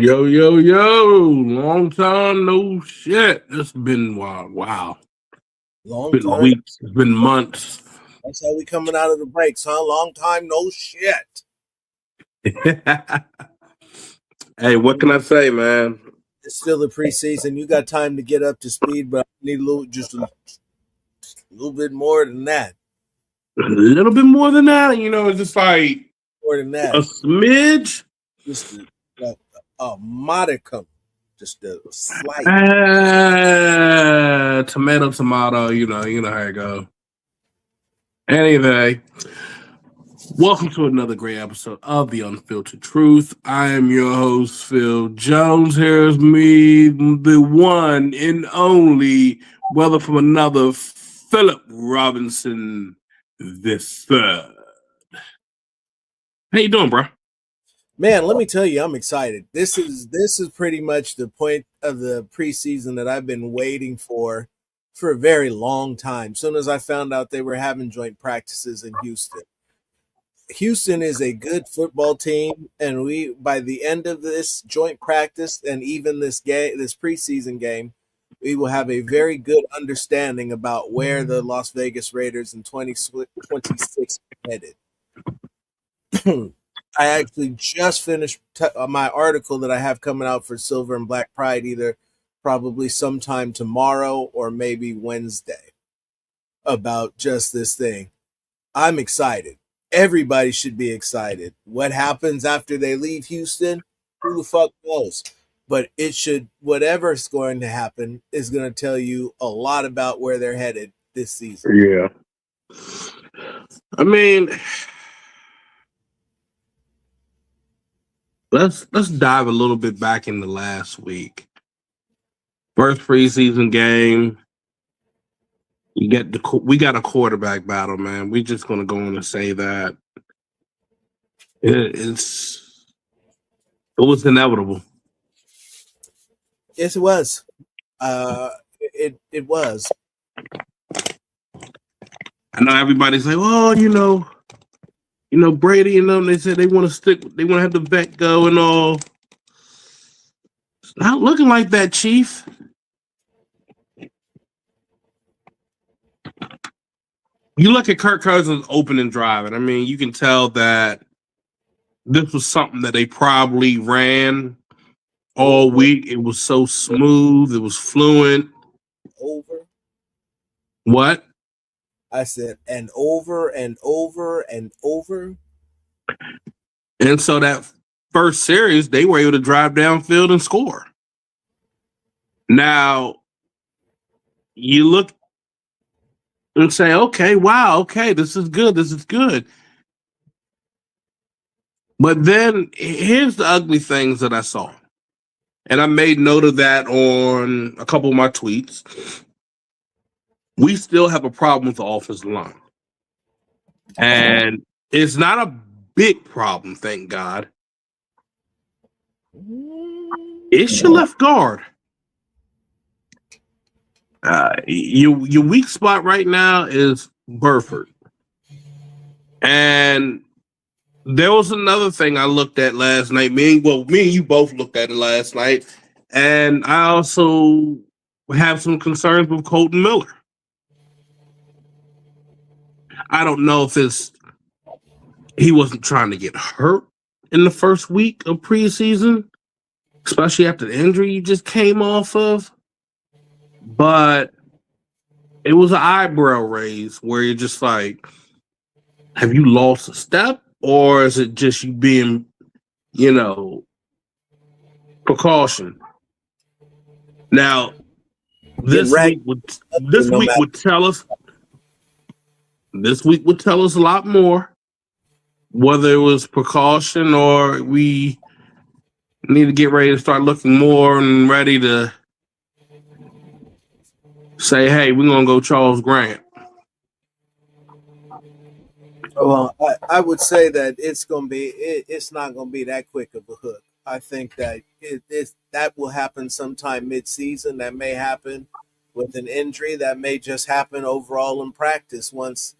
Yo, yo, yo. Long time no shit. It's been wow. It's Long been time. weeks. It's been months. That's how we coming out of the breaks, huh? Long time, no shit. Hey, what can I say, man? It's still the preseason. You got time to get up to speed, but I need a little bit more than that. A little bit more than that, it's just like More than a that. smidge. Just a modicum. Just a slight. Tomato, you know how it go. Anyway, welcome to another great episode of The Unfiltered Truth. I am your host, Phil Jones. Here's me, the one and only brother from another, Philip Robinson the third. How you doing, bro? Man, let me tell you, I'm excited. This is pretty much the point of the preseason that I've been waiting for a very long time. Soon as I found out they were having joint practices in Houston. Houston is a good football team, and we by the end of this joint practice and even this preseason game, we will have a very good understanding about where the Las Vegas Raiders in 2026 are headed. I actually just finished my article that I have coming out for Silver and Black Pride, either probably sometime tomorrow or maybe Wednesday, about just this thing. I'm excited. Everybody should be excited. What happens after they leave Houston? Who the fuck knows? But whatever's going to happen is going to tell you a lot about where they're headed this season. Yeah. I mean, let's dive a little bit back into last week. First preseason game. We got a quarterback battle, man. We're just gonna go on and say that it was inevitable. Yes, it was. It was. I know everybody's like, oh, Brady and them. They said they want to have the vet go and all. It's not looking like that, Chief. You look at Kirk Cousins' opening drive, and I mean, you can tell that this was something that they probably ran all week. It was so smooth. It was fluent. Over. What? I said, and over and over and over. And so that first series, they were able to drive downfield and score. Now, you look and say, okay, wow, okay, this is good. But then here's the ugly things that I saw. And I made note of that on a couple of my tweets. We still have a problem with the offensive line. And it's not a big problem, thank God. It's your left guard. Your weak spot right now is Burford. And there was another thing I looked at last night. Me and you both looked at it last night. And I also have some concerns with Colton Miller. I don't know if he wasn't trying to get hurt in the first week of preseason, especially after the injury you just came off of. But it was an eyebrow raise where you're just like, have you lost a step? Or is it just you being, precaution? Now, this week would tell us a lot more, whether it was precaution or we need to get ready to start looking more and ready to say, hey, we're going to go Charles Grant. Well, I would say that it's not going to be that quick of a hook. I think that that will happen sometime mid-season. That may happen with an injury. That may just happen overall in practice once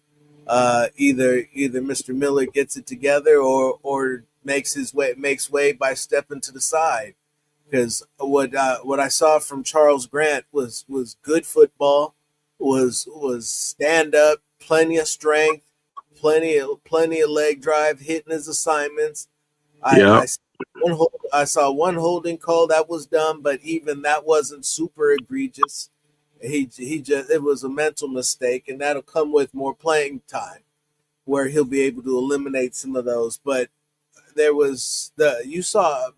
either Mr. Miller gets it together or makes way by stepping to the side. because what I saw from Charles Grant was good football, was stand up, plenty of strength, plenty of leg drive, hitting his assignments. Yeah. I saw one holding call that was dumb, but even that wasn't super egregious. He just it was a mental mistake, and that'll come with more playing time, where he'll be able to eliminate some of those. But there was you saw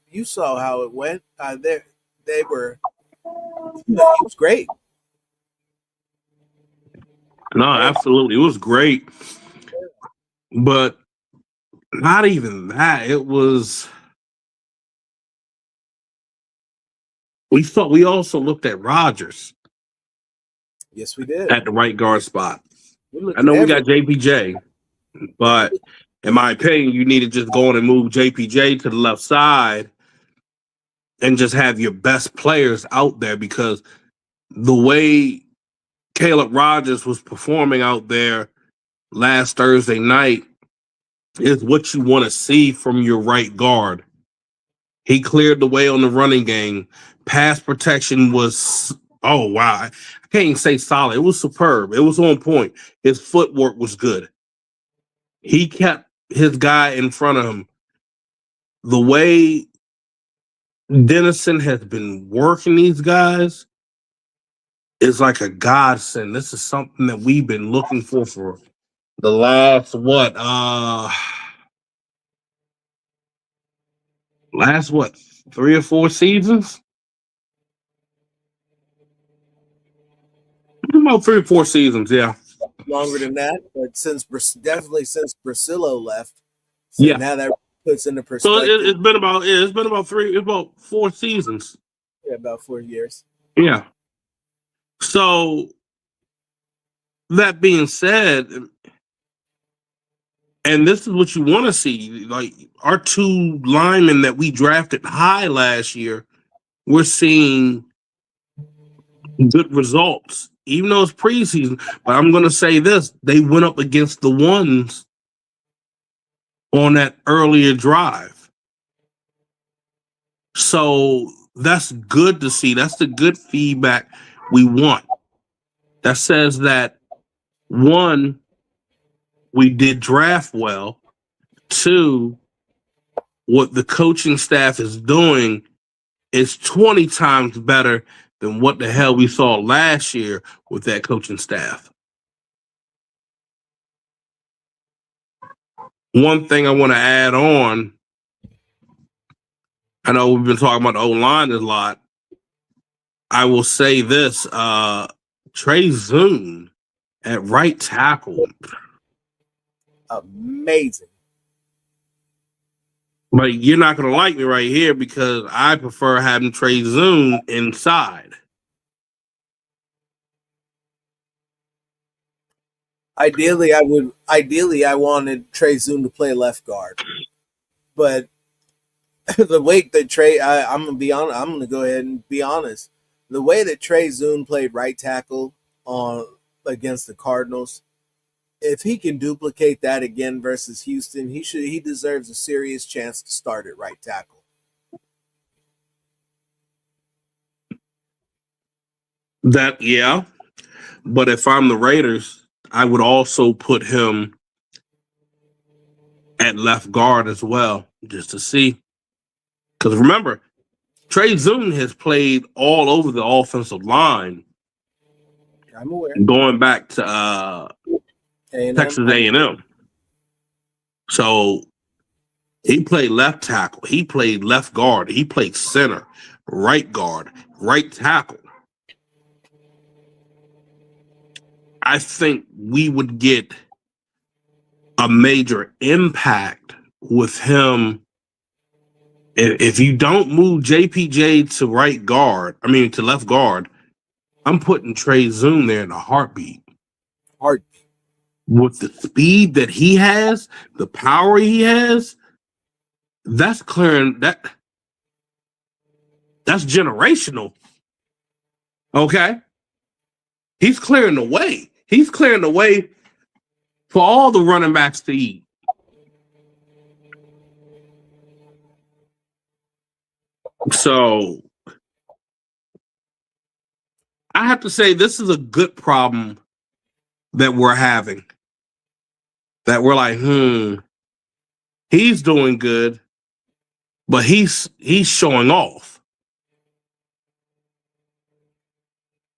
how it went. They were he was great. No, Great. absolutely. It was great. But not even that. It was we also looked at Rodgers Yes, we did. at the right guard spot. We I looked at know we got everybody. JPJ, but in my opinion, you need to just go in and move JPJ to the left side and just have your best players out there, because the way Caleb Rogers was performing out there last Thursday night is what you want to see from your right guard. He cleared the way on the running game. Pass protection was, oh wow, I can't even say solid. It was superb. It was on point. His footwork was good. He kept his guy in front of him. The way Dennison has been working these guys is like a godsend. This is something that we've been looking for the last last what 3 or 4 seasons? About 3 or 4 seasons, yeah. Longer than that, but definitely since Brasillo left, so Yeah. now that puts into So perspective. it's been about 4 seasons. Yeah, about 4 years. Yeah. So that being said, and this is what you want to see, like our 2 linemen that we drafted high last year, we're seeing good results, even though it's preseason. But I'm going to say this: they went up against the ones on that earlier drive, so that's good to see. That's the good feedback we want. That says that, one, we did draft well. Two, what the coaching staff is doing is 20 times better than what the hell we saw last year with that coaching staff. One thing I want to add on, I know we've been talking about the O-line a lot. I will say this, Trey Zoon at right tackle. Amazing. But you're not going to like me right here, because I prefer having Trey Zoon inside. Ideally, I wanted Trey Zoon to play left guard, but the way that I'm gonna be on. I'm gonna go ahead and be honest. The way that Trey Zoon played right tackle on against the Cardinals, if he can duplicate that again versus Houston, he deserves a serious chance to start at right tackle. That, yeah. But if I'm the Raiders, I would also put him at left guard as well, just to see. Because remember, Trey Zoon has played all over the offensive line, I'm aware. going back to A&M, Texas A&M. So he played left tackle, he played left guard, he played center, right guard, right tackle. I think we would get a major impact with him if you don't move JPJ to right guard. I mean, to left guard. I'm putting Trey Zoon there in a heartbeat. Hard. With the speed that he has, the power he has, that's clearing that's generational. Okay? He's clearing the way. He's clearing the way for all the running backs to eat. So I have to say this is a good problem that we're having. That we're like, he's doing good, but he's showing off.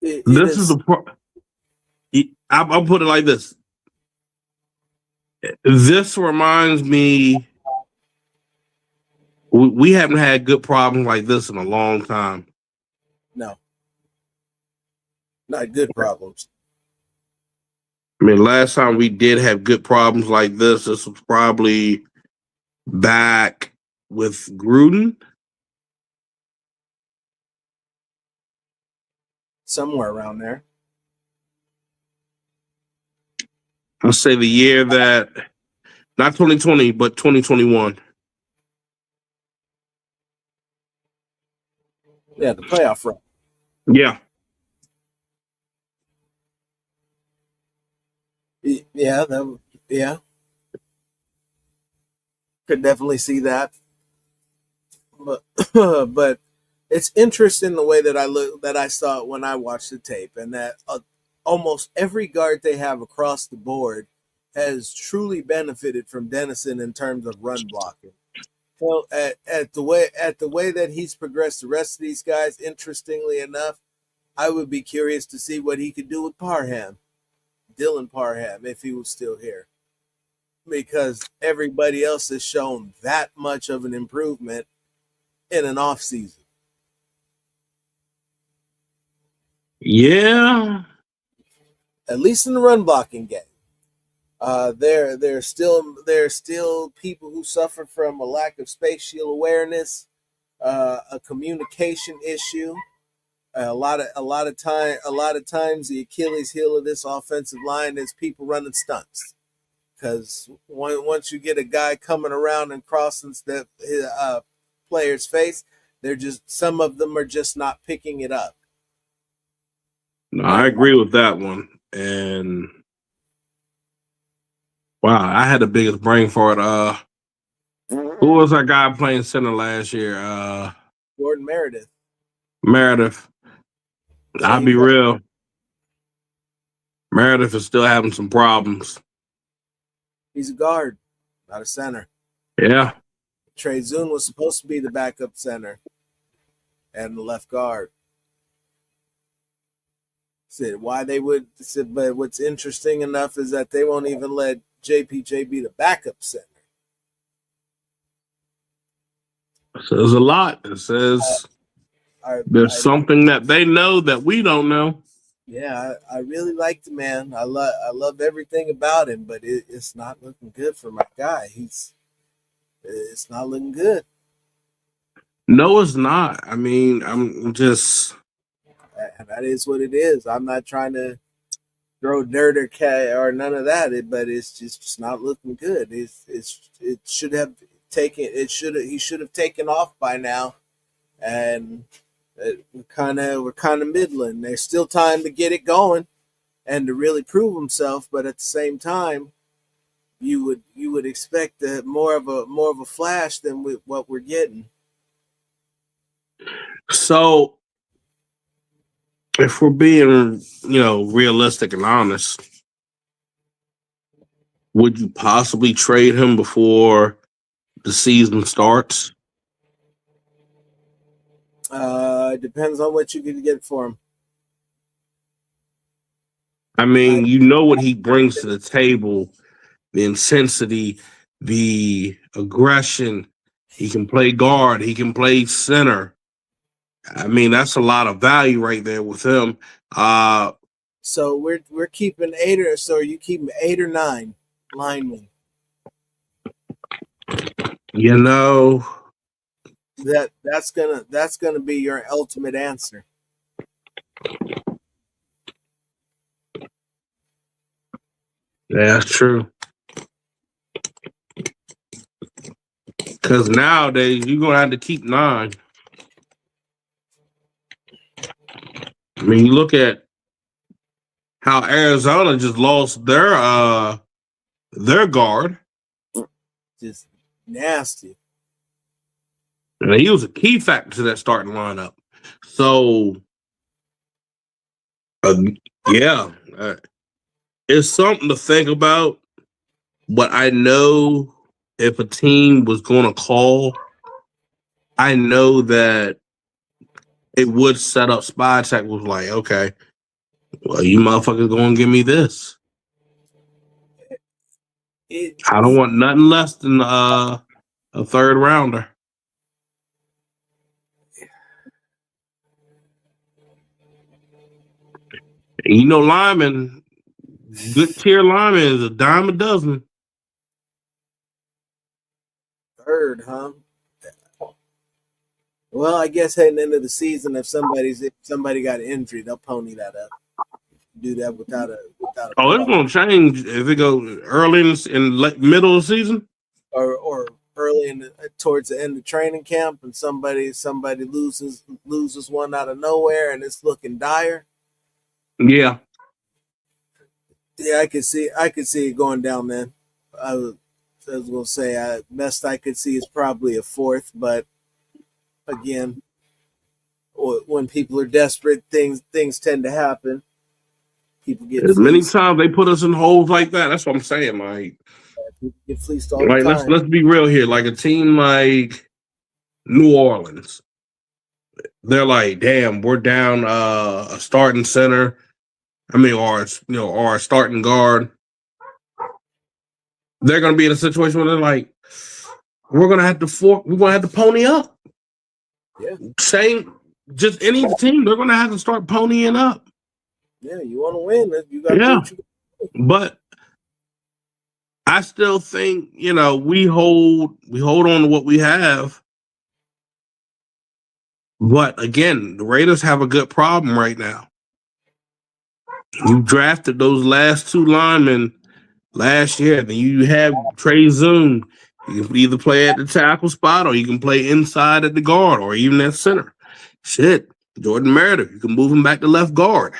It This is is. the I'll put it like this. This reminds me, we haven't had good problems like this in a long time. No, not good problems. I mean, last time we did have good problems like this was probably back with Gruden. Somewhere around there. I'll say the year that, not 2020, but 2021. Yeah, the playoff run. Yeah. Yeah, yeah. Could definitely see that. But but it's interesting the way that I saw it when I watched the tape, and that almost every guard they have across the board has truly benefited from Dennison in terms of run blocking. Well, at the way that he's progressed the rest of these guys, interestingly enough, I would be curious to see what he could do with Parham, Dylan Parham, if he was still here, because everybody else has shown that much of an improvement in an off season. Yeah. At least in the run blocking game. There's still people who suffer from a lack of spatial awareness, a communication issue. A lot of times the Achilles heel of this offensive line is people running stunts, because once you get a guy coming around and crossing the player's face, they're just, some of them are just not picking it up. No, I agree with that one. And wow, I had the biggest brain for it. Who was that guy playing center last year? Jordan Meredith. Meredith. I'll Same be thing. real. Meredith is still having some problems. He's a guard, not a center. Yeah. Trey Zune was supposed to be the backup center and the left guard. Said why they would, but what's interesting enough is that they won't even let JPJ be the backup center. It says a lot. It says there's something that they know that we don't know. Yeah, I really like the man. I love everything about him, but it's not looking good for my guy. It's not looking good. No, it's not. I mean, I'm just. And that is what it is. I'm not trying to throw dirt or cat or none of that, but it's just not looking good. It should have taken. He should have taken off by now, and we're kind of middling. There's still time to get it going and to really prove himself, but at the same time, you would expect more of a flash than what we're getting. So, if we're being, realistic and honest, would you possibly trade him before the season starts? It depends on what you can get for him. I mean, you know what he brings to the table, the intensity, the aggression. He can play guard. He can play center. I mean, that's a lot of value right there with him. So we're keeping 8 or so. Are you keeping 8 or 9 linemen? That's gonna be your ultimate answer. Yeah, that's true. Because nowadays you're gonna have to keep 9. I mean, you look at how Arizona just lost their guard. Just nasty. And he was a key factor to that starting lineup. So, uh, yeah, it's something to think about. But I know if a team was going to call, I know that it would set up spy check was like, okay, well, you motherfuckers going to give me this. I don't want nothing less than a third rounder. And you know, lineman, good tier lineman is a dime a dozen. Third, huh? Well, I guess heading into the season, if somebody got injured, they'll pony that up. Do that without a Oh, it's going to change if it goes early in middle of the season. or early towards the end of training camp, and somebody loses one out of nowhere, and it's looking dire. Yeah, I could see it going down. Then I was gonna say, best I could see is probably a fourth, but again, when people are desperate, things tend to happen. People get as many fleeced. times they put us in holes like that. That's what I'm saying, like. People get fleeced all Like the time. let's be real here. Like a team like New Orleans, they're like, damn, we're down a starting center. I mean, or a starting guard. They're gonna be in a situation where they're like, we're gonna have to pony up. Yeah. Same, just any team, they're gonna have to start ponying up. Yeah, you want to win, you got to do what you do. But I still think, we hold on to what we have. But again, the Raiders have a good problem right now. You drafted those last two linemen last year. Then you have Trey Zoom. You can either play at the tackle spot or you can play inside at the guard or even at center. Shit, Jordan Meredith, you can move him back to left guard.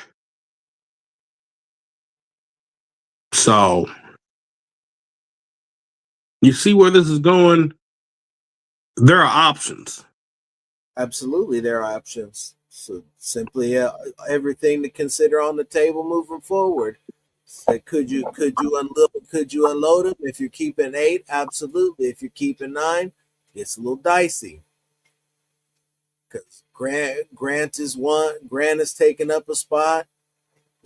So you see where this is going. There are options. Absolutely, there are options. So simply everything to consider on the table moving forward. So could you unload them if you're keeping 8? Absolutely. If you're keeping 9, it's a little dicey. Because Grant is taking up a spot.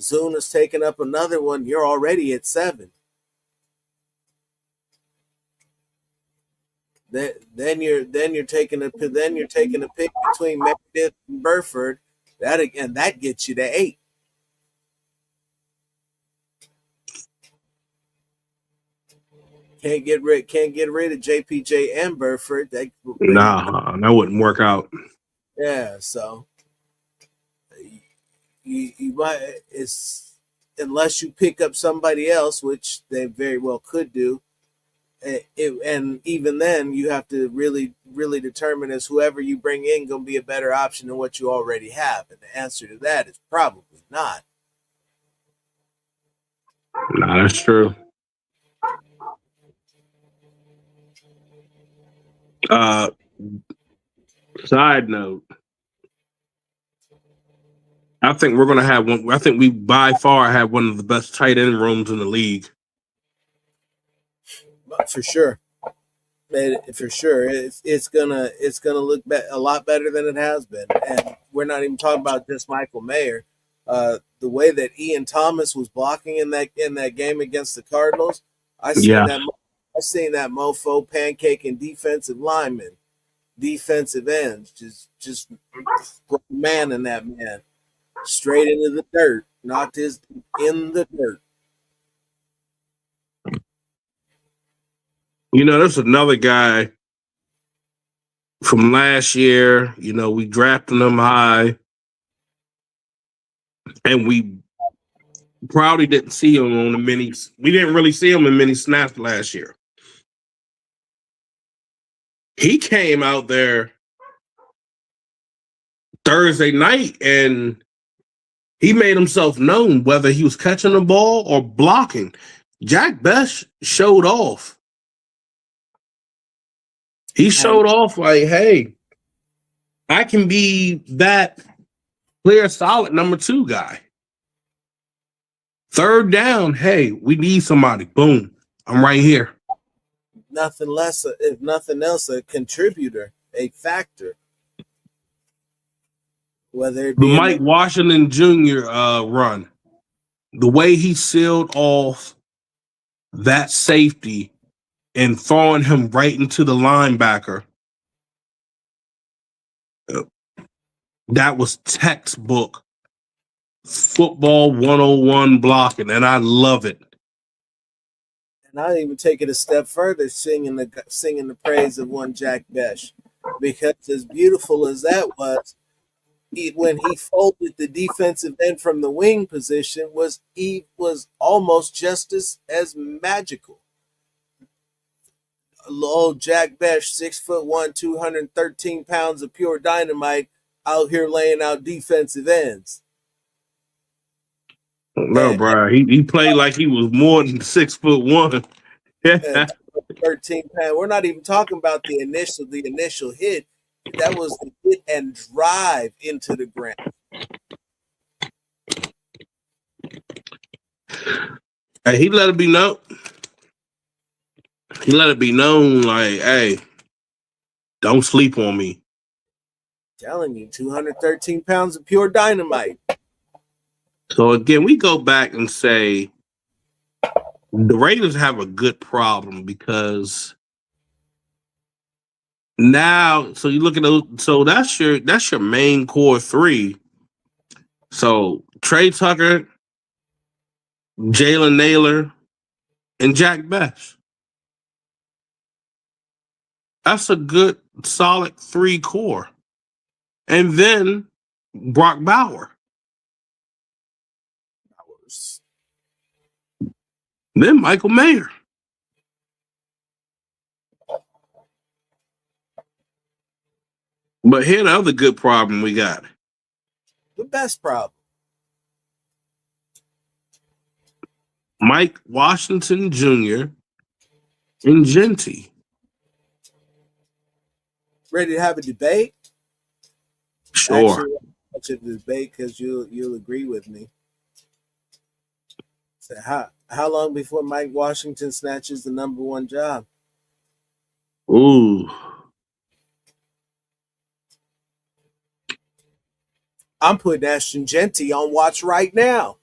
Zune is taking up another one. You're already at 7. Then you're taking a pick between Meredith and Burford. That gets you to 8. Can't get rid of JPJ and Burford. That wouldn't work out. Yeah, so you might, it's unless you pick up somebody else, which they very well could do. And even then, you have to really determine is whoever you bring in going to be a better option than what you already have. And the answer to that is probably not. No, that's true. Side note, I think we're going to have one. I think we by far have one of the best tight end rooms in the league. For sure. For sure, it's gonna look a lot better than it has been, and we're not even talking about just Michael Mayer. The way that Ian Thomas was blocking in that game against the Cardinals, I seen that mofo pancaking defensive linemen, defensive ends, just man in that man straight into the dirt, knocked his in the dirt. There's another guy from last year. We drafted him high, and we probably didn't see him on the minis. We didn't really see him in many snaps last year. He came out there Thursday night, and he made himself known, whether he was catching the ball or blocking. Jack Best showed off. He showed off like, hey, I can be that clear, solid number 2 guy. Third down, hey, we need somebody. Boom, I'm right here. Nothing less, if nothing else, a contributor, a factor, whether it The be in Mike the Washington Jr. Run, the way he sealed off that safety and throwing him right into the linebacker, that was textbook football 101 blocking, and I love it. and I'll even take it a step further, singing the praise of one Jack Besh, because as beautiful as that was, when he folded the defensive end from the wing position, was almost just as magical. Old Jack Besh, 6'1", 213 pounds of pure dynamite, out here laying out defensive ends. No, And, bro, he played like he was more than 6'1". and 13 pounds. We're not even talking about the initial hit. That was the hit and drive into the ground. Hey, he let it be known. He let it be known, like, hey, don't sleep on me. Telling you, 213 pounds of pure dynamite. So again, we go back and say the Raiders have a good problem because now, so you look at those. So that's your main core 3. So Trey Tucker, Jalen Naylor, and Jack Best. That's a good, solid 3 core. And then Brock Bauer. Then Michael Mayer. But here's the other good problem we got. The best problem. Mike Washington Jr. and Genty. Ready to have a debate? Sure. Actually, much of the debate because you'll agree with me. So how long before Mike Washington snatches the number 1 job? Ooh. I'm putting Ashton Genty on watch right now.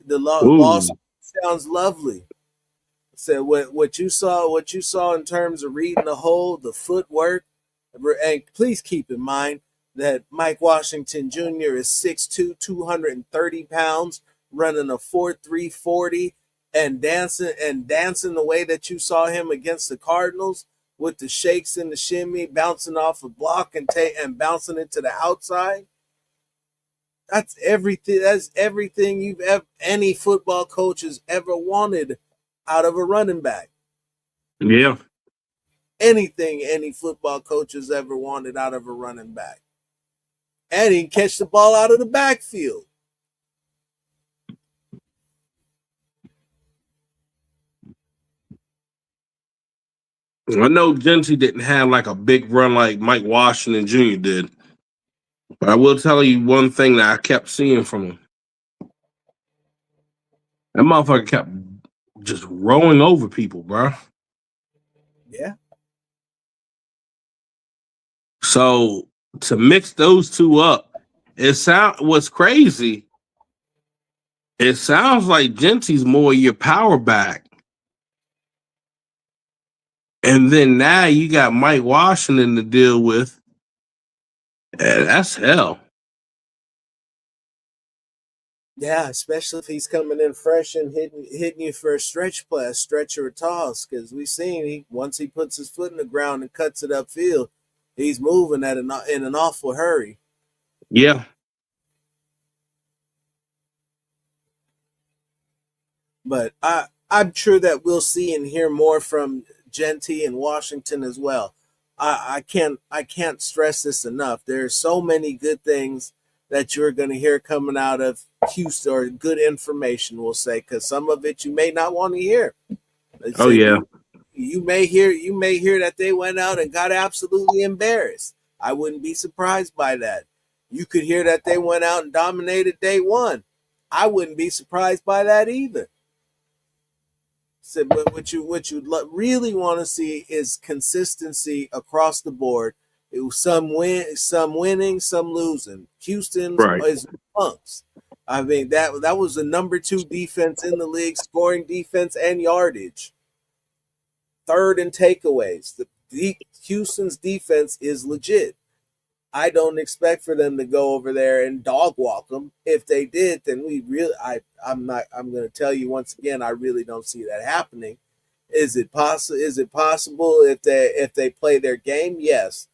The Ooh. loss sounds lovely. So what you saw in terms of reading the hole, the footwork, and please keep in mind that Mike Washington Jr. is 6'2", 230 pounds, running a 4.3 40, and dancing the way that you saw him against the Cardinals with the shakes and the shimmy, bouncing off a block and bouncing it to the outside. That's everything. That's everything any football coach has ever wanted out of a running back. Yeah. Anything any football coach has ever wanted out of a running back. And he can catch the ball out of the backfield. I know Genty didn't have like a big run like Mike Washington Jr. did. But I will tell you one thing that I kept seeing from him. That motherfucker kept just rolling over people, bro. Yeah. So to mix those 2 up, what's crazy. It sounds like Genty's more your power back. And then now you got Mike Washington to deal with. And that's hell. Yeah, especially if he's coming in fresh and hitting you for a stretch play, a stretch or a toss. Because we've seen once he puts his foot in the ground and cuts it upfield, he's moving in an awful hurry. Yeah. But I'm sure that we'll see and hear more from Genty and Washington as well. I can't stress this enough. There are so many good things that you're going to hear coming out of Houston, or good information, we'll say, because some of it you may not want to hear. They Oh say yeah. you may hear that they went out and got absolutely embarrassed. I wouldn't be surprised by that. You could hear that they went out and dominated day one. I wouldn't be surprised by that either. So, but what you really want to see is consistency across the board. Some winning, some losing. Houston's Right. is punks. I mean that was the number 2 defense in the league, scoring defense and yardage. Third in takeaways. Houston's defense is legit. I don't expect for them to go over there and dog walk them. If they did, then I'm going to tell you once again, I really don't see that happening. Is it possible? Is it possible if they play their game? Yes.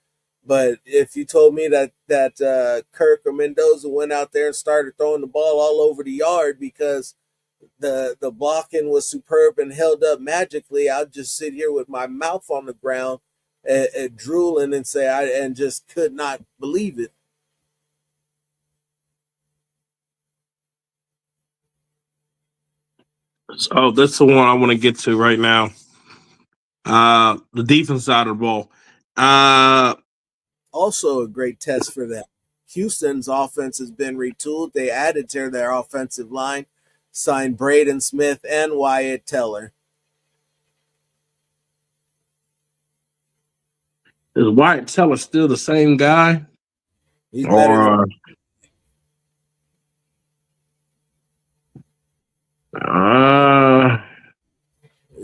But if you told me that Kirk or Mendoza went out there and started throwing the ball all over the yard because the blocking was superb and held up magically, I'd just sit here with my mouth on the ground and drooling and say and just could not believe it. So that's the one I want to get to right now. The defense side of the ball. Also a great test for them. Houston's offense has been retooled. They added to their offensive line, signed Braden Smith and Wyatt Teller. Is Wyatt Teller still the same guy? He's better than.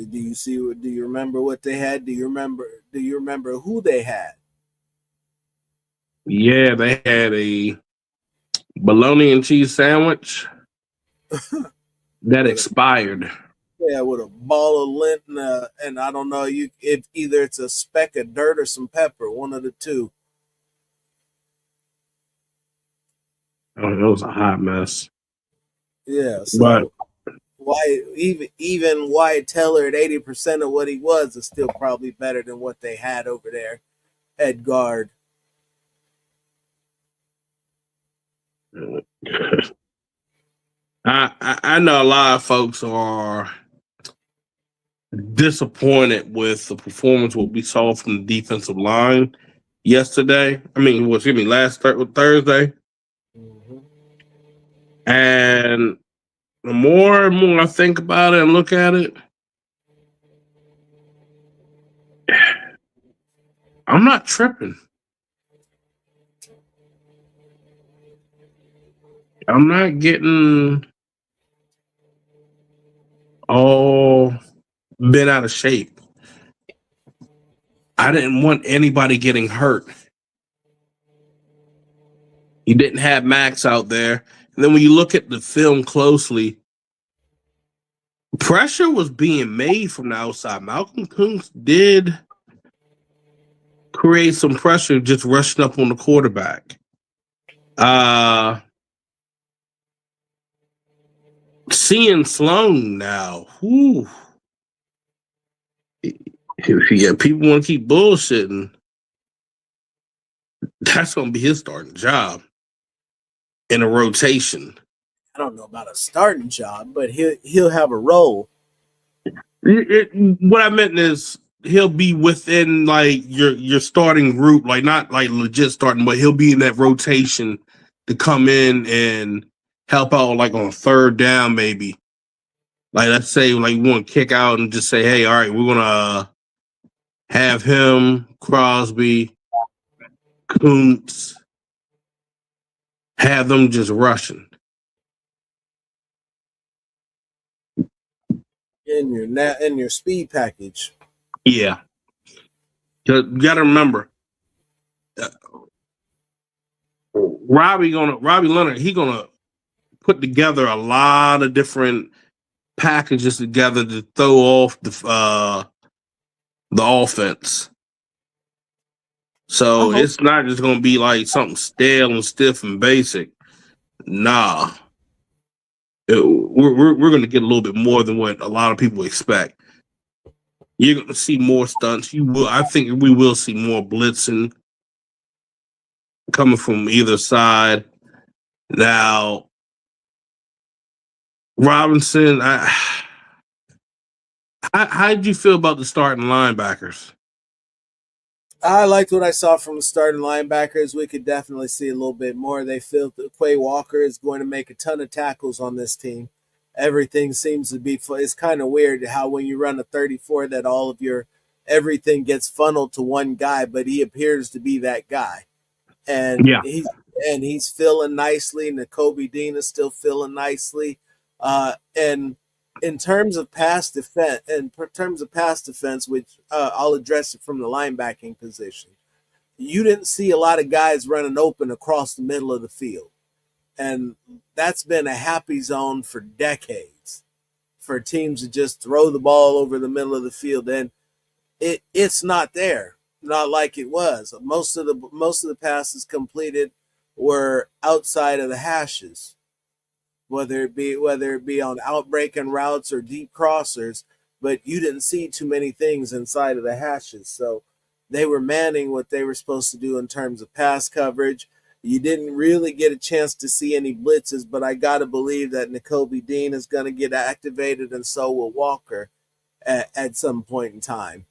Do you remember what they had? Do you remember who they had? Yeah, they had a bologna and cheese sandwich that expired. Yeah, with a ball of lint and I don't know, if either it's a speck of dirt or some pepper, one of the two. Oh, it was a hot mess. Yeah, so even Wyatt Teller at 80% of what he was is still probably better than what they had over there at guard. I know a lot of folks are disappointed with the performance what we saw from the defensive line yesterday. Last Thursday. Mm-hmm. And the more and more I think about it and look at it, I'm not tripping. I'm not getting all bent out of shape. I didn't want anybody getting hurt. You didn't have Max out there. And then when you look at the film closely, pressure was being made from the outside. Malcolm Kuntz did create some pressure just rushing up on the quarterback. Seeing Sloan now, whew. If people want to keep bullshitting, that's going to be his starting job in a rotation. I don't know about a starting job, but he'll have a role. What I meant is he'll be within like your starting group, like not like legit starting, but he'll be in that rotation to come in and help out like on third down, maybe. Like let's say like we want to kick out and just say, hey, all right, we're gonna have him, Crosby, Kuntz, have them just rushing. In your speed package. Yeah. You got to remember, Robbie Leonard, he gonna put together a lot of different packages together to throw off the offense. So it's not just gonna be like something stale and stiff and basic. Nah, we're gonna get a little bit more than what a lot of people expect. You're gonna see more stunts. I think we will see more blitzing coming from either side. Now, Robinson, how did you feel about the starting linebackers? I liked what I saw from the starting linebackers. We could definitely see a little bit more. They feel that Quay Walker is going to make a ton of tackles on this team. Everything seems to be. It's kind of weird how when you run a 34, that all of your everything gets funneled to one guy, but he appears to be that guy, and Yeah. he's feeling nicely. Nakobe Dean is still feeling nicely, and in terms of pass defense, which I'll address it from the linebacking position, you didn't see a lot of guys running open across the middle of the field. And that's been a happy zone for decades for teams to just throw the ball over the middle of the field. And it's not there, not like it was. Most of the passes completed were outside of the hashes, whether it be on outbreaking routes or deep crossers, but you didn't see too many things inside of the hashes. So they were manning what they were supposed to do in terms of pass coverage. You didn't really get a chance to see any blitzes, but I got to believe that Nakobe Dean is going to get activated, and so will Walker at some point in time.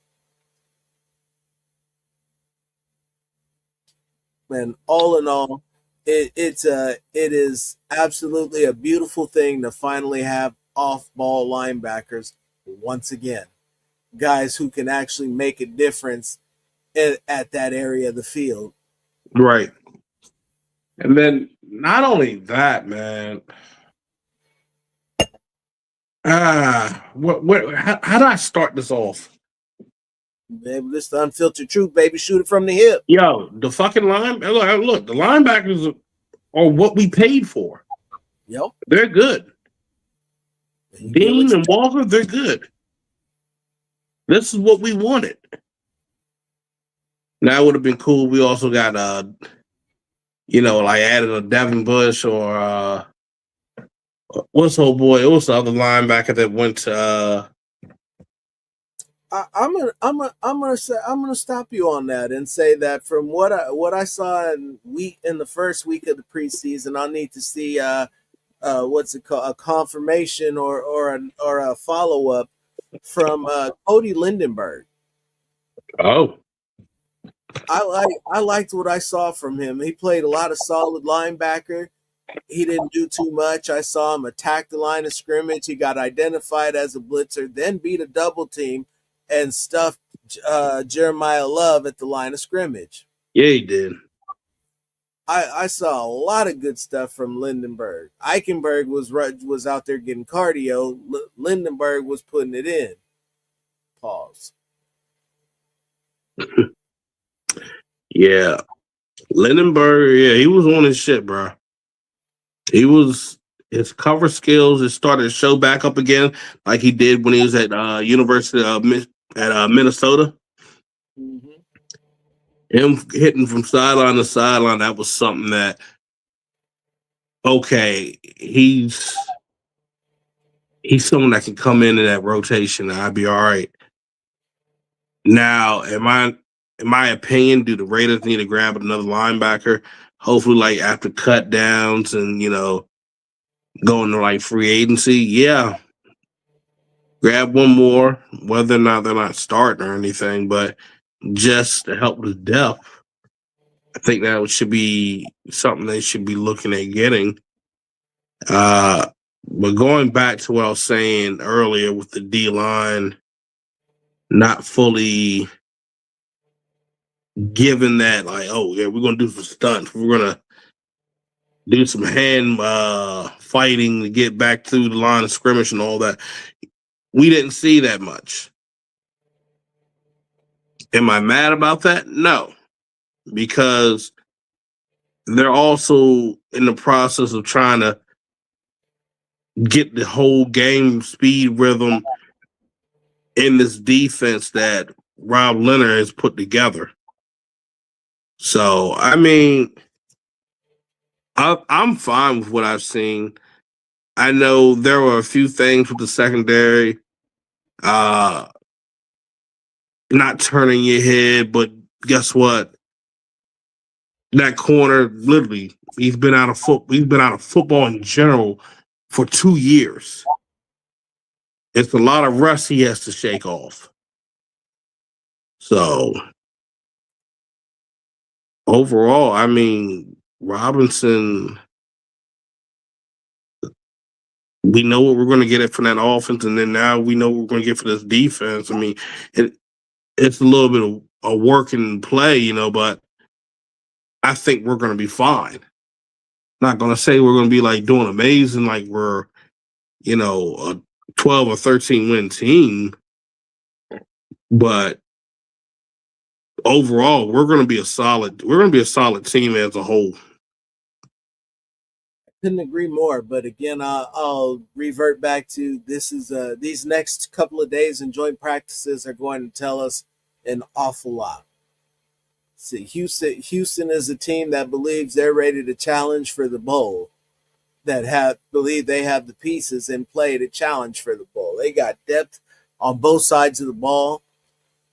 And all in all, it is absolutely a beautiful thing to finally have off ball linebackers once again, guys who can actually make a difference at that area of the field. Right. And then not only that, man. How do I start this off? Baby, this is the unfiltered truth, baby. Shoot it from the hip. Yo, the fucking look, the linebackers are what we paid for. Yep. They're good. You get what Dean you and Walker, they're good. This is what we wanted. Now it would have been cool. We also got like added a Devin Bush or what's the old boy? It was the other linebacker that went to I'm gonna stop you on that and say that from what I saw in the first week of the preseason, I'll need to see what's it called, a confirmation or a follow up from Cody Lindenberg. Oh. I liked what I saw from him. He played a lot of solid linebacker. He didn't do too much. I saw him attack the line of scrimmage. He got identified as a blitzer, then beat a double team and stuffed Jeremiah Love at the line of scrimmage. Yeah, he did. I saw a lot of good stuff from Lindenberg. Eichenberg was out there getting cardio. Lindenberg was putting it in. Pause. Yeah. Lindenberg, yeah, he was on his shit, bro. His cover skills has started to show back up again, like he did when he was at University of Minnesota. Mm-hmm. Him hitting from sideline to sideline, that was something that okay, he's someone that can come into that rotation and I'd be all right. Now, in my opinion, do the Raiders need to grab another linebacker? Hopefully, like after cut downs and going to like free agency, yeah. Grab one more, whether or not they're not starting or anything, but just to help with depth. I think that should be something they should be looking at getting. But going back to what I was saying earlier with the D line not fully given that, like, oh yeah, we're gonna do some stunts, we're gonna do some hand fighting to get back to the line of scrimmage and all that. We didn't see that much. Am I mad about that? No, because they're also in the process of trying to get the whole game speed rhythm in this defense that Rob Leonard has put together. So, I mean, I'm fine with what I've seen. I know there were a few things with the secondary, not turning your head, but guess what? That corner, literally, he's been out of football in general for 2 years. It's a lot of rust he has to shake off. So overall, I mean, Robinson, we know what we're going to get it from that offense, and then now we know what we're going to get for this defense. I mean, it, it's a little bit of a work and play, but I think we're going to be fine. Not going to say we're going to be like doing amazing, like we're, a 12 or 13 win team, but overall, we're going to be a solid team as a whole. Couldn't agree more. But again, I'll revert back to this is these next couple of days and joint practices are going to tell us an awful lot. See, Houston is a team that believes they're ready to challenge for the bowl. That believe they have the pieces in play to challenge for the bowl. They got depth on both sides of the ball.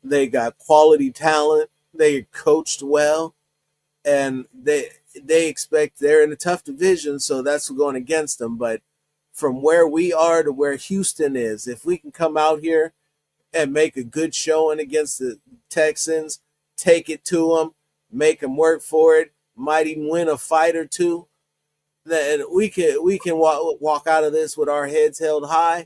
They got quality talent. They coached well, and they expect they're in a tough division, so that's going against them. But from where we are to where Houston is, if we can come out here and make a good showing against the Texans, take it to them, make them work for it, might even win a fight or two, then we can walk out of this with our heads held high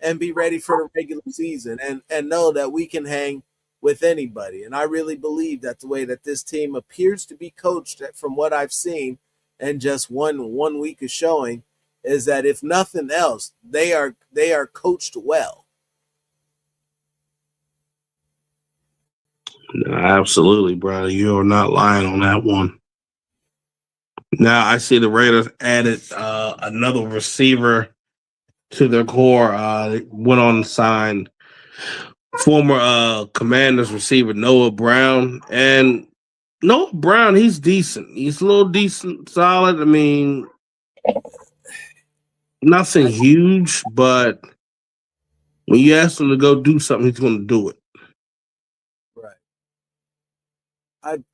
and be ready for the regular season and know that we can hang with anybody. And I really believe that the way that this team appears to be coached from what I've seen and just one week of showing is that if nothing else, they are coached well. Absolutely, brother. You're not lying on that one. Now I see the Raiders added another receiver to their core. They went on to sign former Commanders receiver Noah Brown. And Noah Brown, he's decent. He's a little decent, solid. I mean, nothing huge, but when you ask him to go do something, he's going to do it. Right.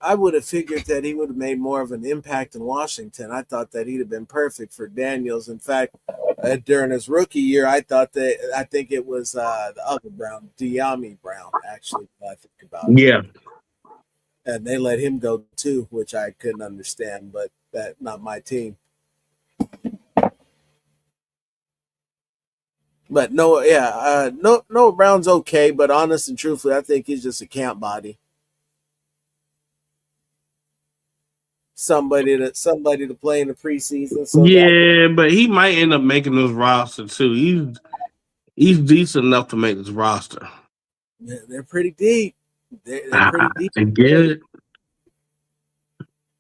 I would have figured that he would have made more of an impact in Washington. I thought that he'd have been perfect for Daniels. In fact, during his rookie year, I think it was the other Brown, Diami Brown, actually. When I think about it, Yeah. and they let him go too, which I couldn't understand. But that not my team. But no, yeah, no, Brown's okay. But honest and truthfully, I think he's just a camp body. Somebody to play in the preseason. So Yeah, but he might end up making this roster too. He's decent enough to make this roster. they're pretty deep. They're pretty deep. I get it.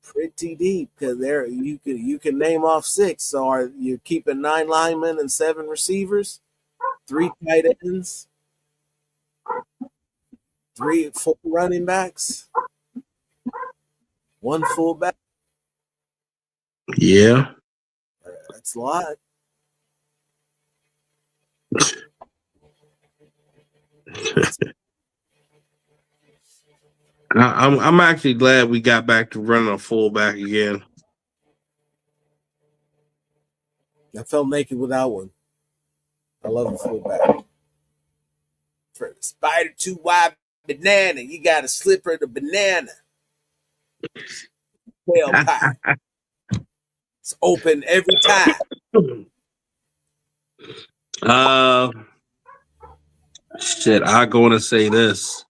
Pretty deep because there you can name off six. So are you keeping 9 linemen and 7 receivers, 3 tight ends, 4 running backs, 1 fullback? Yeah. That's a lot. I'm actually glad we got back to running a fullback again. I felt naked without one. I love a fullback. For the spider 2 wide banana, you got a slipper the banana. Tailpipe. It's open every time. uh Shit, I go to say this.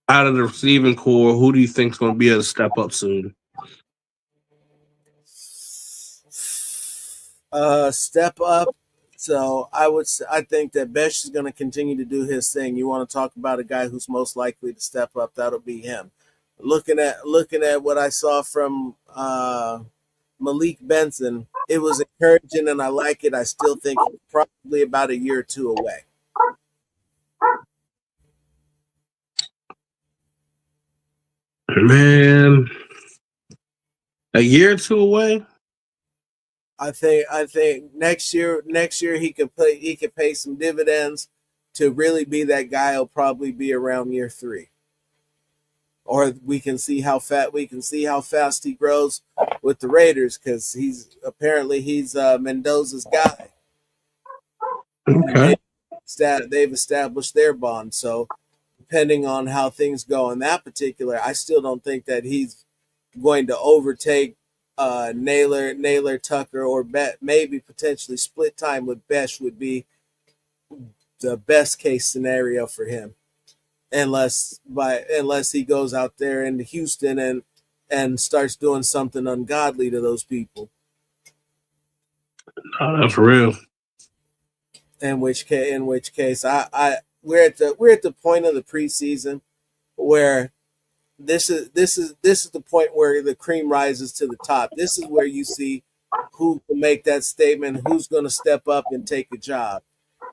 Out of the receiving core, who do you think is going to be able to step up soon? Step up. So I think that Besh is going to continue to do his thing. You want to talk about a guy who's most likely to step up? That'll be him. Looking at what I saw from Malik Benson, it was encouraging and I like it. I still think he's probably about a year or two away. Man, a year or two away? I think next year he could pay some dividends to really be that guy. He'll probably be around year 3. Or we can see how fast he grows with the Raiders because he's Mendoza's guy. And Okay. they've established their bond. So depending on how things go in that particular, I still don't think that he's going to overtake Naylor Tucker, or maybe potentially split time with Besh would be the best case scenario for him, unless he goes out there into Houston and starts doing something ungodly to those people. Oh, that's real. In which case, I we're at the point of the preseason where this is the point where the cream rises to the top. This is where you see who can make that statement, who's going to step up and take a job.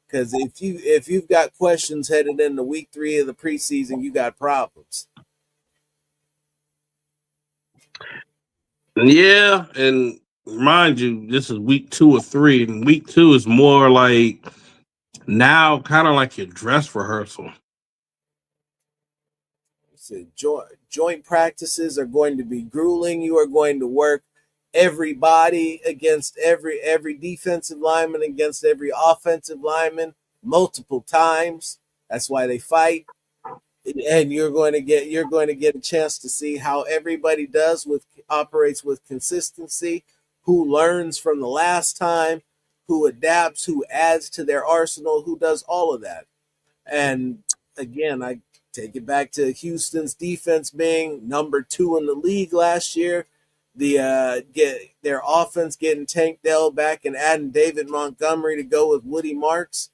Because if you've got questions headed into week 3 of the preseason, you got problems. Yeah, and mind you, this is week 2 or 3, and week 2 is more like now, kind of like your dress rehearsal. So joint practices are going to be grueling. You are going to work everybody against every defensive lineman against every offensive lineman multiple times. That's why they fight. And you're going to get a chance to see how everybody operates with consistency, who learns from the last time, who adapts, who adds to their arsenal, who does all of that. And again, I take it back to Houston's defense being number 2 in the league last year. Get their offense getting Tank Dell back and adding David Montgomery to go with Woody Marks,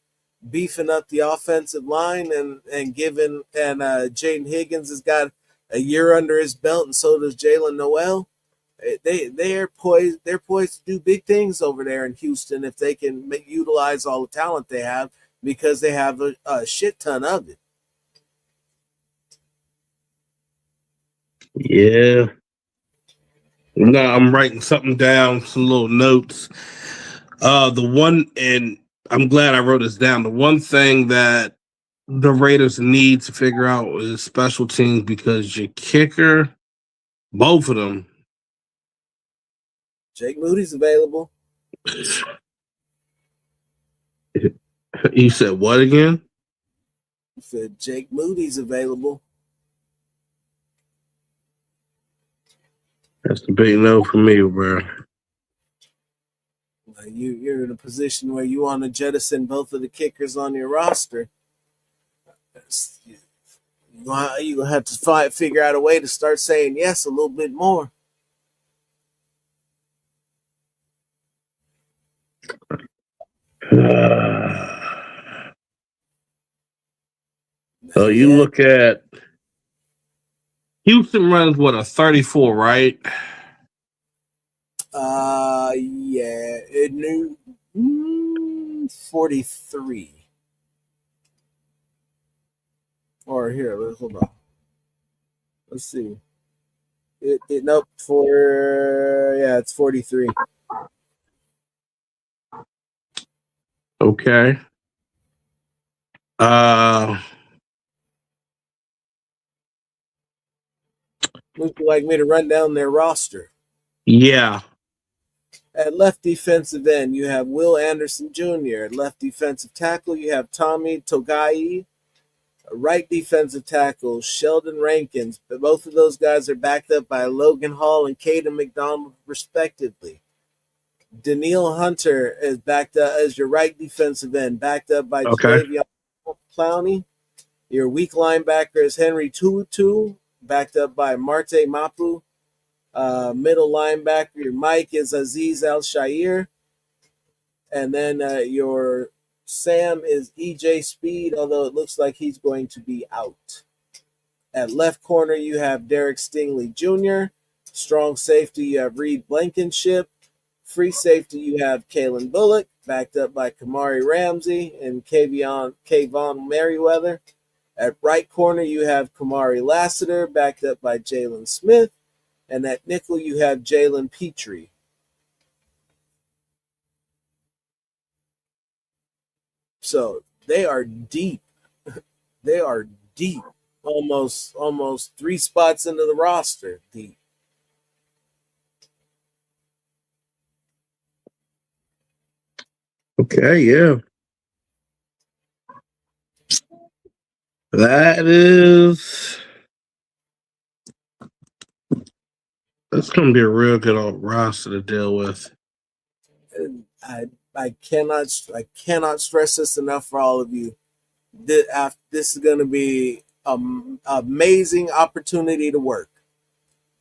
beefing up the offensive line, and giving and Jaden Higgins has got a year under his belt, and so does Jalen Noel. They're poised to do big things over there in Houston if they can utilize all the talent they have, because they have a shit ton of it. Yeah. No, I'm writing something down, some little notes. The one, and I'm glad I wrote this down. The one thing that the Raiders need to figure out is special teams, because your kicker, both of them. Jake Moody's available. You said what again? Said Jake Moody's available. That's the big no for me, bro. You're in a position where you want to jettison both of the kickers on your roster. You're gonna have to figure out a way to start saying yes a little bit more. So you Yeah. look at Houston runs what, a 34, right? Yeah. It knew 43. Or here, hold on. Let's see. Nope, it's 43. Okay. Uh, Would you like me to run down their roster? yeah. At left defensive end, you have Will Anderson Jr. At left defensive tackle, you have Tommy Togai. Right defensive tackle, Sheldon Rankins. But both of those guys are backed up by Logan Hall and Caden McDonald, respectively. Daniil Hunter is backed up as your right defensive end, backed up by Okay. Jadeveon Clowney. Your weak linebacker is Henry Tutu, backed up by Marte Mapu. Middle linebacker, your Mike is Aziz Al-Shair. And then your Sam is EJ Speed, although it looks like he's going to be out. At left corner, you have Derek Stingley Jr. Strong safety, you have Reed Blankenship. Free safety, you have Kalen Bullock, backed up by Kamari Ramsey and Kayvon Merriweather. At right corner, you have Kamari Lassiter, backed up by Jalen Smith. And at nickel, you have Jalen Petrie. So they are deep. They are deep. Almost 3 spots into the roster deep. Okay, yeah. That's gonna be a real good old roster to deal with. And I cannot stress this enough for all of you. This is going to be an amazing opportunity to work,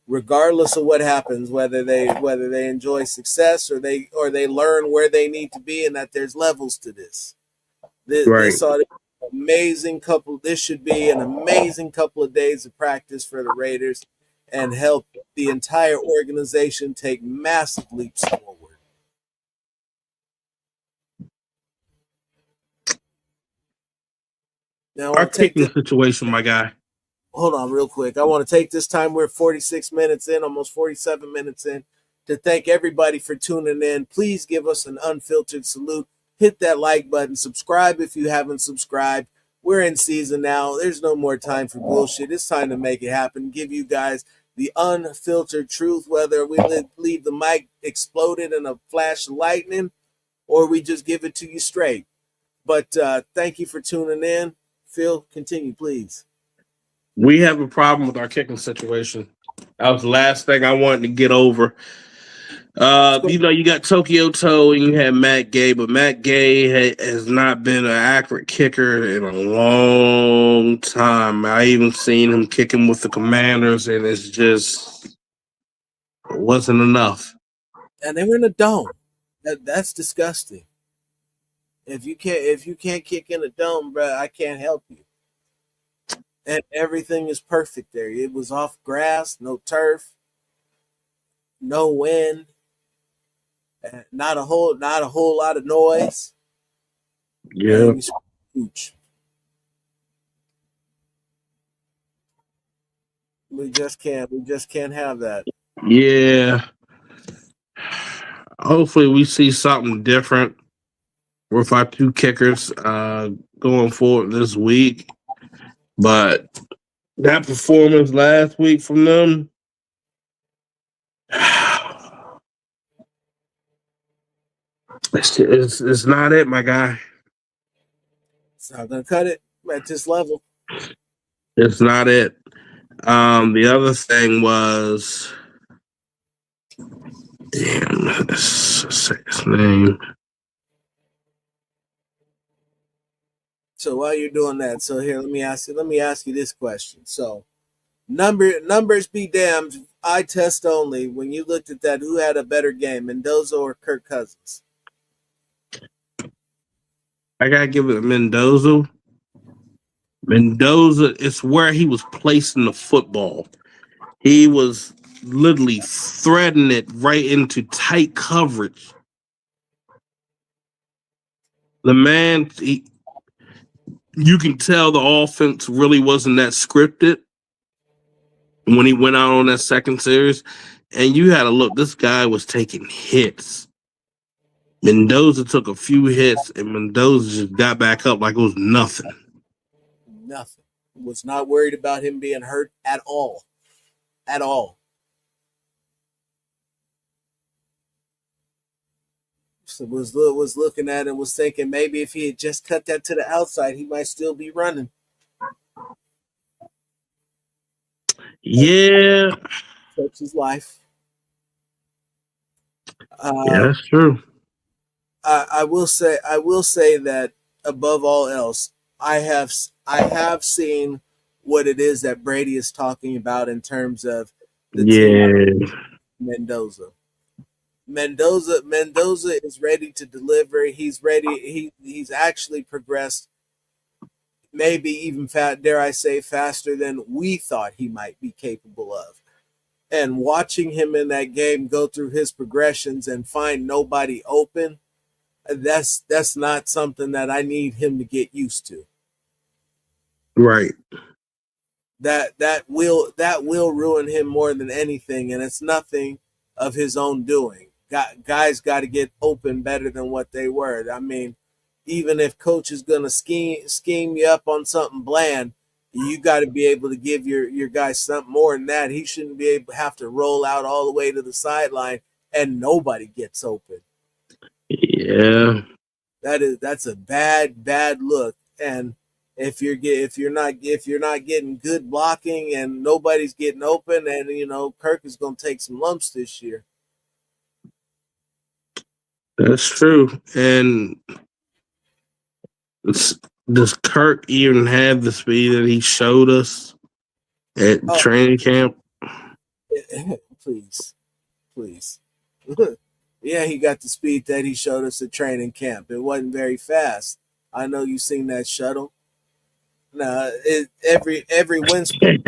regardless of what happens. Whether they enjoy success or they learn where they need to be, and that there's levels to this. This, Right. this ought to be an amazing couple. This should be an amazing couple of days of practice for the Raiders, and help the entire organization take massive leaps forward. Now I Our want to take kicking this. situation, my guy. Hold on real quick. I want to take this time. We're 46 minutes in, almost 47 minutes in, to thank everybody for tuning in. Please give us an unfiltered salute. Hit that like button. Subscribe if you haven't subscribed. We're in season now. There's no more time for bullshit. It's time to make it happen. Give you guys the unfiltered truth, whether we leave the mic exploded in a flash of lightning or we just give it to you straight. But thank you for tuning in. Phil, continue, please. We have a problem with our kicking situation. That was the last thing I wanted to get over. You got Tokyo Toe and you had Matt Gay, but Matt Gay has not been an accurate kicker in a long time. I even seen him kicking with the Commanders, and it wasn't enough. And they were in a dome. That's disgusting. If you can't kick in a dome, bro, I can't help you. And everything is perfect there. It was off grass, no turf, no wind, not a whole lot of noise, Yeah. and you scooch. We just can't have that. Yeah. Hopefully, we see something different with our two kickers going forward this week. But that performance last week from them, it's not it, my guy. It's not gonna cut it at this level. It's not it. The other thing was, damn, let's say his name. So while you're doing that, so here let me ask you this question. So numbers be damned. Eye test only. When you looked at that, who had a better game, Mendoza or Kirk Cousins? I gotta give it to Mendoza. Mendoza, it's where he was placing the football. He was literally threading it right into tight coverage. The man, you can tell the offense really wasn't that scripted when he went out on that second series. And you had to look, this guy was taking hits. Mendoza took a few hits, and Mendoza just got back up like it was nothing. Nothing. Was not worried about him being hurt at all. At all. So was looking at it, was thinking maybe if he had just cut that to the outside, he might still be running. Yeah, Such is life. yeah, Uh, that's true. I will say that above all else, I have seen what it is that Brady is talking about in terms of the team Yeah, Mendoza. Mendoza is ready to deliver. He's ready. He's actually progressed, maybe even dare I say, faster than we thought he might be capable of. And watching him in that game go through his progressions and find nobody open, that's not something that I need him to get used to. right. That will ruin him more than anything, and it's nothing of his own doing. Guys got to get open better than what they were. I mean, even if coach is gonna scheme you up on something bland, you got to be able to give your guy something more than that. He shouldn't be able to have to roll out all the way to the sideline and nobody gets open. Yeah, That's a bad look. And if you're not getting good blocking and nobody's getting open, and Kirk is going to take some lumps this year. That's true. And does Kirk even have the speed that he showed us at Oh, training camp? please, please. Yeah, he got the speed that he showed us at training camp. It wasn't very fast. I know you've seen that shuttle. Nah, every wind sprint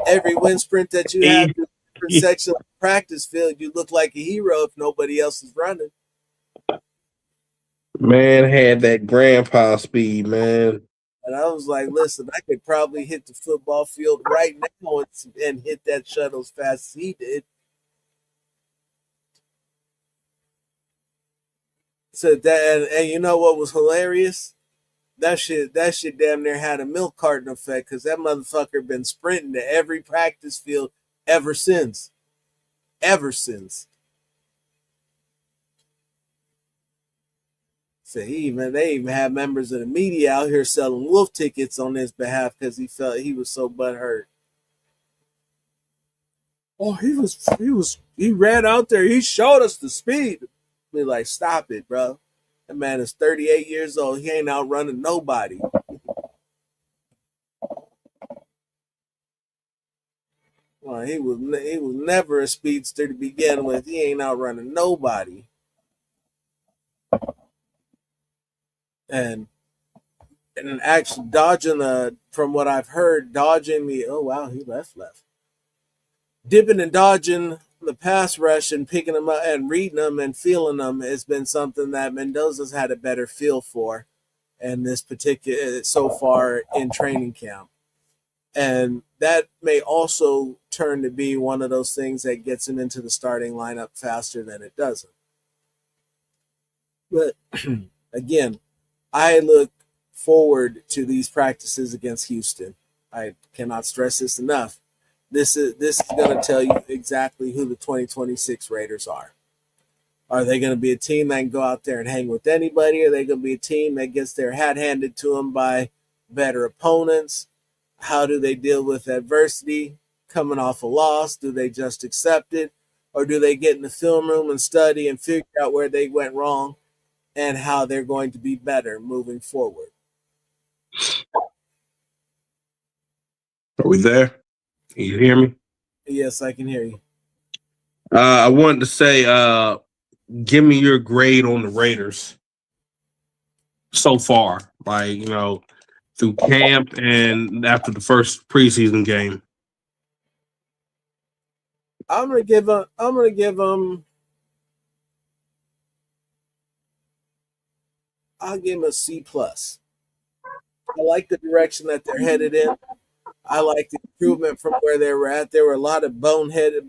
every wind sprint that you have to different section of the practice field, you look like a hero if nobody else is running. Man had that grandpa speed, man. And I was like, listen, I could probably hit the football field right now and hit that shuttle as fast as he did. So and you know what was hilarious? That shit damn near had a milk carton effect because that motherfucker been sprinting to every practice field ever since. Ever since. So they even had members of the media out here selling wolf tickets on his behalf because he felt he was so butthurt. Oh, he ran out there. He showed us the speed. Be like, stop it, bro. That man is 38 years old. He ain't outrunning nobody. Well, he was never a speedster to begin with. He ain't outrunning nobody. And actually dodging from what I've heard, dodging the oh wow, he left. Dipping and dodging the pass rush and picking them up and reading them and feeling them has been something that Mendoza's had a better feel for in this particular so far in training camp. And that may also turn to be one of those things that gets him into the starting lineup faster than it doesn't. But again, I look forward to these practices against Houston. I cannot stress this enough. This is going to tell you exactly who the 2026 Raiders are. Are they going to be a team that can go out there and hang with anybody? Are they going to be a team that gets their hat handed to them by better opponents? How do they deal with adversity coming off a loss? Do they just accept it? Or do they get in the film room and study and figure out where they went wrong and how they're going to be better moving forward? Are we there? Can you hear me? Yes, I can hear you. I wanted to say, give me your grade on the Raiders so far. Like, through camp and after the first preseason game. I'm gonna give them. I'll give them a C plus. I like the direction that they're headed in. I like the improvement from where they were at. There were a lot of boneheaded,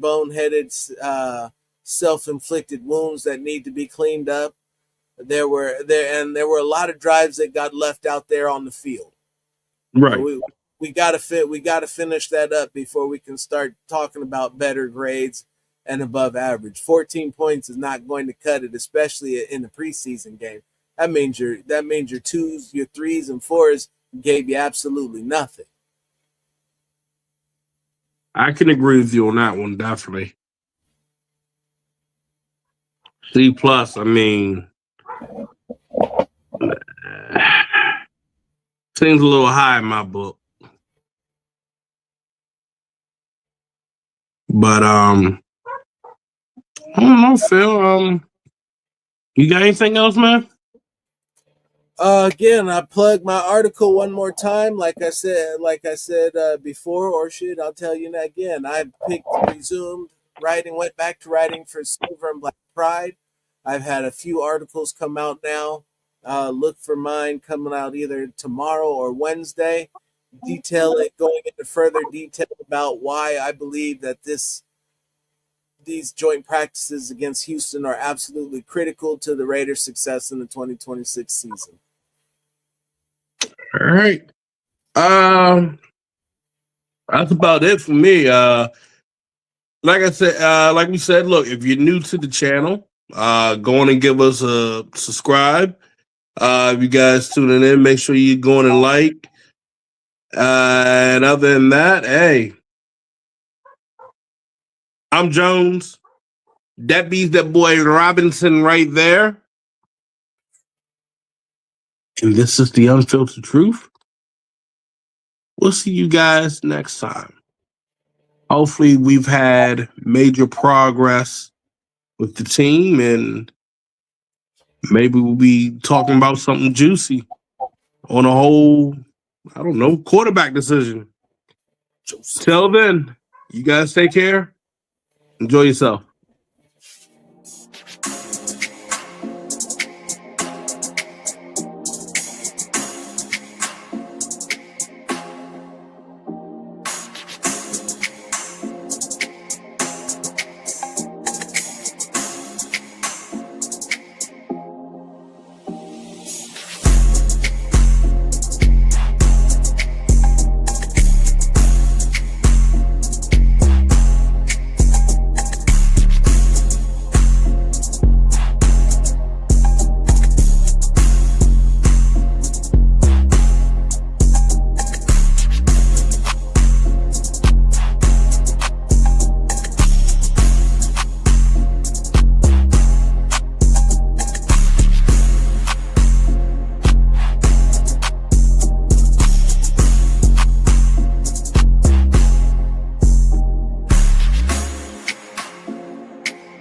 self-inflicted wounds that need to be cleaned up. There were a lot of drives that got left out there on the field. Right. We gotta finish that up before we can start talking about better grades and above average. 14 points is not going to cut it, especially in the preseason game. That means your twos, your threes, and fours gave you absolutely nothing. I can agree with you on that one, definitely. C plus, I mean, seems a little high in my book. But I don't know, Phil. You got anything else, man? Again, I plug my article one more time. Like I said before, or shit, I'll tell you again. I resumed writing, went back to writing for Silver and Black Pride. I've had a few articles come out now. Look for mine coming out either tomorrow or Wednesday. Going into further detail about why I believe that these joint practices against Houston are absolutely critical to the Raiders' success in the 2026 season. All right. That's about it for me. Like I said, like we said, look, if you're new to the channel, go on and give us a subscribe. If you guys tuning in, make sure you go on and like. And other than that, hey, I'm Jones. That beats that boy Robinson right there. And this is the unfiltered truth. We'll see you guys next time. Hopefully, we've had major progress with the team, and maybe we'll be talking about something juicy on a whole, I don't know, quarterback decision. Till then, you guys take care. Enjoy yourself.